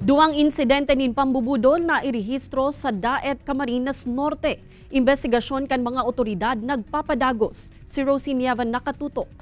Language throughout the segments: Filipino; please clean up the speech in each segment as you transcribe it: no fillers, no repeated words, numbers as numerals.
Duang insidente nin pambubudol na irehistro sa Daet, Camarines Norte. Investigasyon kan mga otoridad nagpapadagos. Si Rosie Nievan nakatutok.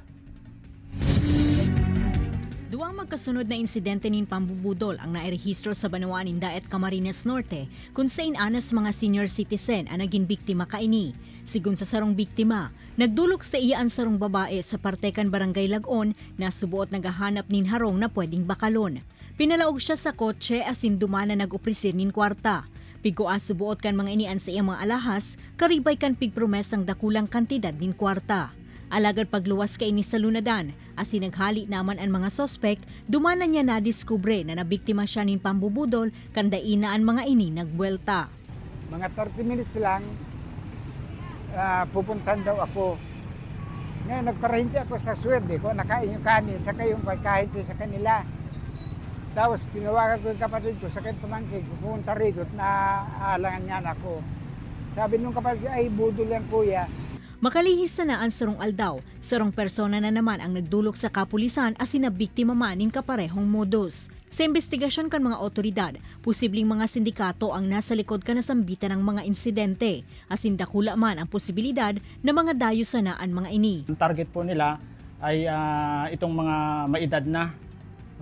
Duang magkasunod na insidente nin pambubudol ang nairehistro sa Banawaan in Daet, Camarines Norte kung saan anas mga senior citizen ang naging biktima kaini. Sigun sa sarong biktima, nagdulok sa iya ang sarong babae sa Partekan Barangay Lagon na subuot nagahanap nin harong na pwedeng bakalon. Pinalaog siya sa kotse asin dumana nag-opresir nin kwarta. Piggoa subuot kan mga inian sa iyang mga alahas, karibay kan pigpromesang dakulang kantidad nin kwarta. Alagad pagluwas kay ini sa lunadan, asin naghali naman ang mga sospek, dumana niya nadiskubre na nabiktima siya nin pambubudol kanda inaan mga ini nagbuelta. Mga 30 minutes lang, pupuntan daw ako. Ngayon, nagparahinti ako sa swerte ko, nakain yung kanin, saka yung pagkahinti sa kanila. Tapos, tinawagan ko yung kapatid ko, sakit pamangkin ko, pumunta rito na alangan niya ako. Sabi nung kapatid ko, ay budol yan kuya. Makalihis na ang sarong aldaw, sarong persona na naman ang nagdulok sa kapulisan asin na biktima man nin kaparehong modus. Sa investigasyon kan mga otoridad, posibleng mga sindikato ang nasa likod kanasambitan ng mga insidente, asin dakula man ang posibilidad na mga dayo sanaan mga ini. Ang target po nila ay itong mga maedad na,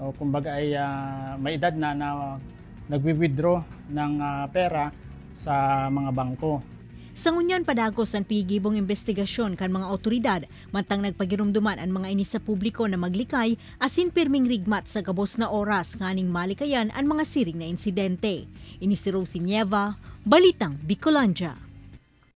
o kumbaga ay maedad na nagwi-withdraw ng pera sa mga bangko. Sa ngunyan padagos ang pigibong investigasyon kan mga otoridad, mantang nagpagirumduman ang mga ini sa publiko na maglikay, asin pirming rigmat sa gabos na oras nganing malikayan ang mga siring na insidente. Ini si Rosie Nieva, Balitang Bicolandia.